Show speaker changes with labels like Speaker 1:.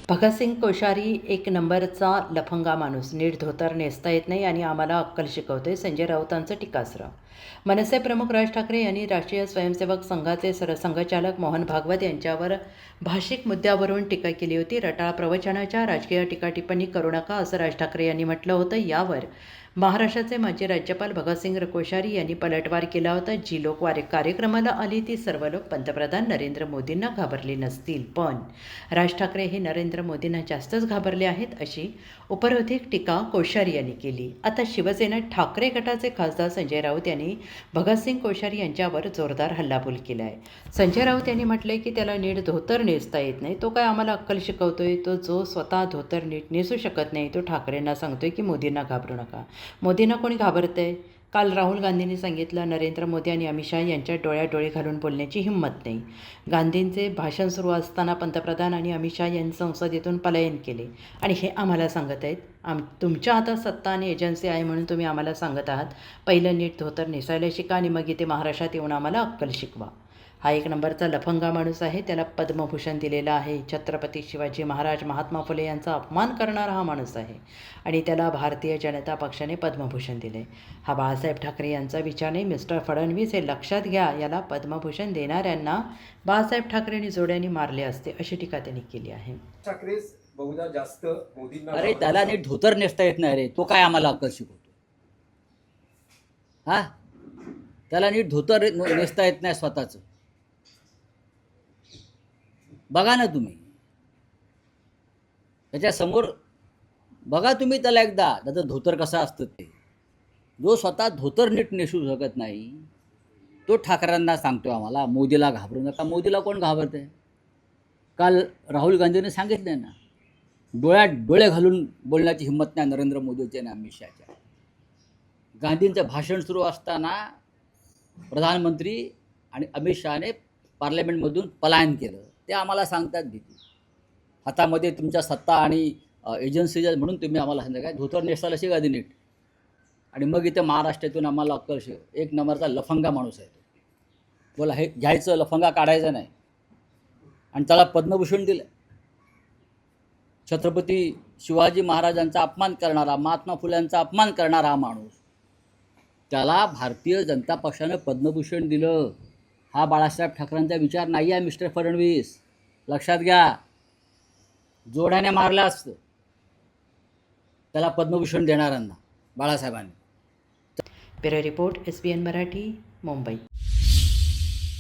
Speaker 1: भगतसिंग कोश्यारी एक नंबरचा लफंगा माणूस, नीट धोतर नेसता येत नाही आणि आम्हाला अक्कल शिकवतोय, संजय राऊतांचं टीकास्त्र. मनसे प्रमुख राज ठाकरे यांनी राष्ट्रीय स्वयंसेवक संघाचे सरसंघचालक मोहन भागवत यांच्यावर भाषिक मुद्द्यावरून टीका केली होती. रटाळ प्रवचनाच्या राजकीय टीकाटिप्पणी करू नका असं राज ठाकरे यांनी म्हटलं होतं. यावर महाराष्ट्राचे माजी राज्यपाल भगतसिंग कोश्यारी यांनी पलटवार केला होता. जी लोक कार्यक्रमाला आली ती सर्व लोक पंतप्रधान नरेंद्र मोदींना घाबरले नसतील, पण राज ठाकरे हे नरेंद्र मोदींना जास्तच घाबरले आहेत, अशी उपरोधिक टीका कोश्यारी यांनी केली. आता शिवसेना ठाकरे गटाचे खासदार संजय राऊत यांनी भगतसिंग कोश्यारी यांच्यावर जोरदार हल्लाबोल केला आहे. संजय राऊत यांनी म्हटलंय की त्याला नीट धोतर नेसता येत नाही, तो काय आम्हाला अक्कल शिकवतोय. तो जो स्वतः धोतर नीट नेसू शकत नाही तो ठाकरेंना सांगतोय की मोदींना घाबरू नका. मोदींना कोणी घाबरतंय? काल राहुल गांधींनी सांगितलं नरेंद्र मोदी आणि अमित शहा यांच्या डोळ्यात डोळे घालून बोलण्याची हिंमत नाही. गांधींचे भाषण सुरू असताना पंतप्रधान आणि अमित शहा यांनी संसदेतून पलायन केले आणि हे आम्हाला सांगत आहेत तुमच्या हातात सत्ता आणि एजन्सी आहे म्हणून तुम्ही आम्हाला सांगत आहात पहिलं नीट धोतर नेसायला शिका आणि मग इथे महाराष्ट्रात येऊन आम्हाला अक्कल शिकवा. हा एक नंबरचा लफंगा माणूस आहे, त्याला पद्मभूषण दिलेला आहे. छत्रपती शिवाजी महाराज, महात्मा फुले यांचा अपमान करणारा हा माणूस आहे आणि त्याला भारतीय जनता पक्षाने पद्मभूषण दिले. हा बाळासाहेब ठाकरे यांचा विचार नाही. मिस्टर फडणवीस हे लक्षात घ्या, याला पद्मभूषण देणाऱ्यांना बाळासाहेब ठाकरेंनी जोड्यांनी मारले असते, अशी टीका त्यांनी केली आहे.
Speaker 2: बहुधा जास्त मोदींना
Speaker 3: अरे त्याला नीट धोतर नेसता येत नाही रे, तो काय आम्हाला अक्कल शिकवतो? हा, त्याला नीट धोतर नेसता येत नाही स्वतःच. बघा ना तुम्ही त्याच्यासमोर, बघा तुम्ही त्याला एकदा, त्याचं धोतर कसं असतं ते. जो स्वतः धोतर नीट नेसू शकत नाही तो ठाकरेंना सांगतो आम्हाला मोदीला घाबरू नका. मोदीला कोण घाबरते? काल राहुल गांधींनी सांगितलं ना, डोळ्यात डोळे घालून बोलण्याची हिंमत नाही नरेंद्र मोदीची आणि अमित शहाच्या. गांधींचं भाषण सुरू असताना प्रधानमंत्री आणि अमित शहाने पार्लमेंटमधून पलायन केलं. ते आम्हाला सांगतात भीती. हातामध्ये तुमच्या सत्ता आणि एजन्सी म्हणून तुम्ही आम्हाला सांगता काय धोतर नेसायला शिका आधी नीट आणि मग इथे महाराष्ट्रातून आम्हाला अक्कल शिक. एक नंबरचा लफंगा माणूस आहे तो. बोला हे घ्यायचं, लफंगा काढायचा नाही. आणि त्याला पद्मभूषण दिलं. छत्रपती शिवाजी महाराजांचा अपमान करणारा, महात्मा फुल्यांचा अपमान करणारा हा माणूस, त्याला भारतीय जनता पक्षानं पद्मभूषण दिलं. हा बाळासाहेब ठाकरेंचा विचार नाही आहे मिस्टर फडणवीस, लक्षात घ्या. जोड्याने मारलं असतं त्याला पद्मभूषण देणाऱ्यांना बाळासाहेबांनी.
Speaker 1: Bureau report, SBN Marathi, Mumbai.